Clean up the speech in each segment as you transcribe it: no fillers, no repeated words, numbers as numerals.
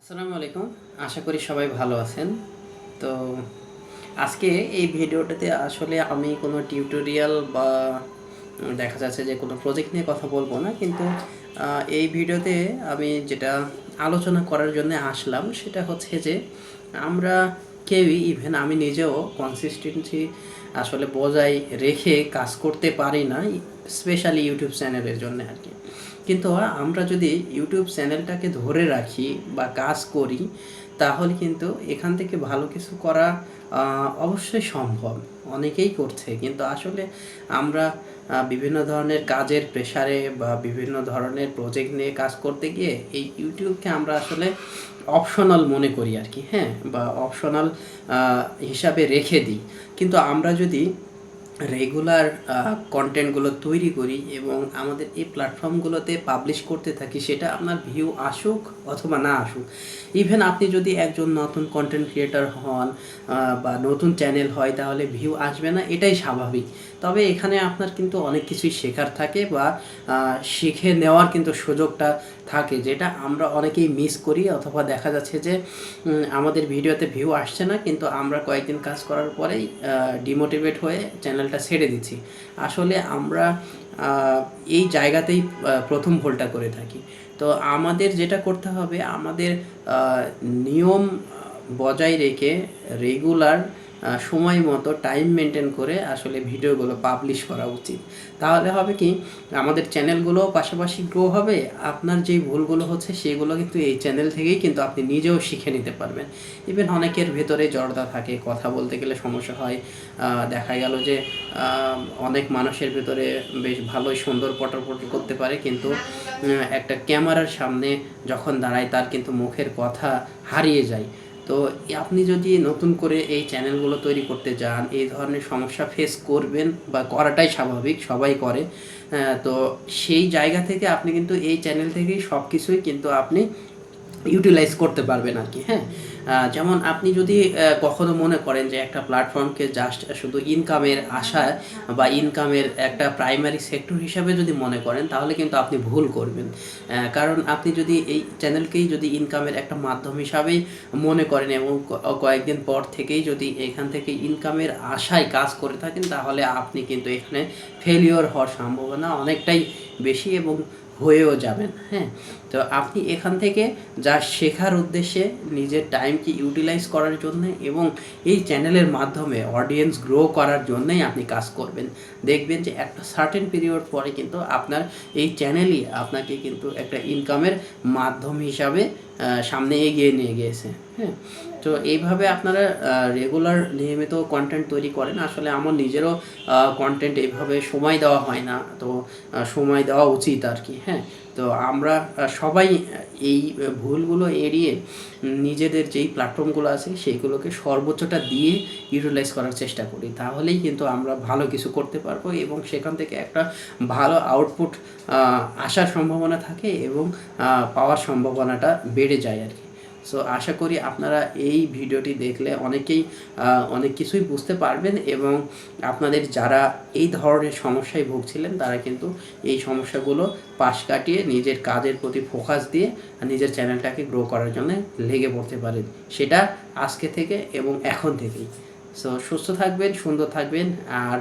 আসসালামু আলাইকুম। আশা করি সবাই ভালো আছেন। তো আজকে এই ভিডিওটাতে আসলে আমি কোনো টিউটোরিয়াল বা দেখা যাচ্ছে যে কোনো প্রজেক্ট নিয়ে কথা বলবো না, কিন্তু এই ভিডিওতে আমি যেটা আলোচনা করার জন্য আসলাম সেটা হচ্ছে যে আমরা কেউই, ইভেন আমি নিজেও কনসিস্টেন্সি আসলে বজায় রেখে কাজ করতে পারি না, স্পেশালি ইউটিউব চ্যানেলের জন্য আর কি। কিন্তু আমরা যদি ইউটিউব চ্যানেলটাকে ধরে রাখি বা কাজ করি, তাহলে কিন্তু এখান থেকে ভালো কিছু করা অবশ্যই সম্ভব। অনেকেই করছে, কিন্তু আসলে আমরা বিভিন্ন ধরনের কাজের প্রেশারে বা বিভিন্ন ধরনের প্রজেক্ট নিয়ে কাজ করতে গিয়ে এই ইউটিউবকে আমরা আসলে অপশনাল মনে করি আর কি, হ্যাঁ, বা অপশনাল হিসাবে রেখে দিই। কিন্তু আমরা যদি রেগুলার কন্টেন্টগুলো তৈরি করি এবং আমাদের এই প্ল্যাটফর্মগুলোতে পাবলিশ করতে থাকি, সেটা আপনার ভিউ আসুক অথবা না আসুক, ইভেন আপনি যদি একজন নতুন কন্টেন্ট ক্রিয়েটর হন বা নতুন চ্যানেল হয়, তাহলে ভিউ আসবে না, এটাই স্বাভাবিক। তবে এখানে আপনার কিন্তু অনেক কিছুই শেখার থাকে বা শিখে নেওয়ার কিন্তু সুযোগটা থাকে, যেটা আমরা অনেকেই মিস করি। অথবা দেখা যাচ্ছে যে আমাদের ভিডিওতে ভিউ আসছে না, কিন্তু আমরা কয়েকদিন কাজ করার পরেই ডিমোটিভেট হয়ে চ্যানেলটা ছেড়ে দিচ্ছি। আসলে আমরা এই জায়গাতেই প্রথম ভুলটা করে থাকি। তো আমাদের যেটা করতে হবে, আমাদের নিয়ম বজায় রেখে রেগুলার সময় মতো টাইম মেনটেন করে আসলে ভিডিওগুলো পাবলিশ করা উচিত। তাহলে হবে কি, আমাদের চ্যানেলগুলো পাশাপাশি গ্রো হবে। আপনার যেই ভুলগুলো হচ্ছে সেগুলো কিন্তু এই চ্যানেল থেকেই কিন্তু আপনি নিজেও শিখে নিতে পারবেন। ইভেন অনেকের ভেতরে জড়তা থাকে, কথা বলতে গেলে সমস্যা হয়। দেখা গেল যে অনেক মানুষের ভেতরে বেশ ভালোই সুন্দর পটাপটি করতে পারে, কিন্তু একটা ক্যামেরার সামনে যখন দাঁড়ায় তার কিন্তু মুখের কথা হারিয়ে যায়। তো আপনি যদি নতুন করে এই চ্যানেলগুলো তৈরি করতে যান, এই ধরনের সমস্যা ফেস করবেন বা করাটাই স্বাভাবিক, সবাই করে। তো সেই জায়গা থেকে আপনি কিন্তু এই চ্যানেল থেকেই সব কিছুই কিন্তু আপনি ইউটিলাইজ করতে পারবেন আর কি, হ্যাঁ। যেমন আপনি যদি কখনো মনে করেন যে একটা প্ল্যাটফর্মকে জাস্ট শুধু ইনকামের আশায় বা ইনকামের একটা প্রাইমারি সেক্টর হিসাবে যদি মনে করেন, তাহলে কিন্তু আপনি ভুল করবেন। কারণ আপনি যদি এই চ্যানেলকেই যদি ইনকামের একটা মাধ্যম হিসাবেই মনে করেন এবং কয়েকদিন পর থেকেই যদি এখান থেকে ইনকামের আশায় কাজ করে থাকেন, তাহলে আপনি কিন্তু এখানে ফেলিওর হওয়ার সম্ভাবনা অনেকটাই বেশি এবং হয়েও যাবেন, হ্যাঁ। তো আপনি এখান থেকে যা শেখার উদ্দেশ্যে নিজের টাইমকে ইউটিলাইজ করার জন্য এবং এই চ্যানেলের মাধ্যমে অডিয়েন্স গ্রো করার জন্যই আপনি কাজ করবেন। দেখবেন যে একটা সার্টেন পিরিয়ড পরে কিন্তু আপনার এই চ্যানেলই আপনাকে কিন্তু একটা ইনকামের মাধ্যম হিসাবে সামনে এগিয়ে নিয়ে গিয়েছে, হ্যাঁ। তো এইভাবে আপনারা রেগুলার নিয়মিত কন্টেন্ট তৈরি করেন। আসলে আমার নিজেরও কন্টেন্ট এইভাবে সময় দেওয়া হয় না, তো সময় দেওয়া উচিত আর কি, হ্যাঁ। তো আমরা সবাই এই ভুলগুলো এড়িয়ে নিজেদের যেই প্ল্যাটফর্মগুলো আছে সেইগুলোকে সর্বোচ্চটা দিয়ে ইউটিলাইজ করার চেষ্টা করি। তাহলেই কিন্তু আমরা ভালো কিছু করতে পারবো এবং সেখান থেকে একটা ভালো আউটপুট আসার সম্ভাবনা থাকে এবং পাওয়ার সম্ভাবনাটা বেড়ে যায় আর কি। সো আশা করি আপনারা এই ভিডিওটি দেখলে অনেকেই অনেক কিছুই বুঝতে পারবেন এবং আপনাদের যারা এই ধরনের সমস্যায় ভুগছিলেন, তারা কিন্তু এই সমস্যাগুলো পাশ কাটিয়ে নিজের কাজের প্রতি ফোকাস দিয়ে নিজের চ্যানেলটাকে গ্রো করার জন্য লেগে পড়তে পারেন, সেটা আজকে থেকে এবং এখন থেকেই। সো সুস্থ থাকবেন, সুন্দর থাকবেন। আর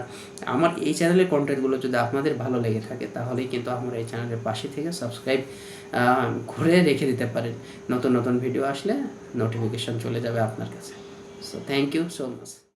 আমার এই চ্যানেলের কন্টেন্টগুলো যদি আপনাদের ভালো লেগে থাকে, তাহলেই কিন্তু আমার এই চ্যানেলের পাশে থেকে সাবস্ক্রাইব করে রেখে দিতে পারেন। নতুন নতুন ভিডিও আসলে নোটিফিকেশন চলে যাবে আপনার কাছে। So thank you so much.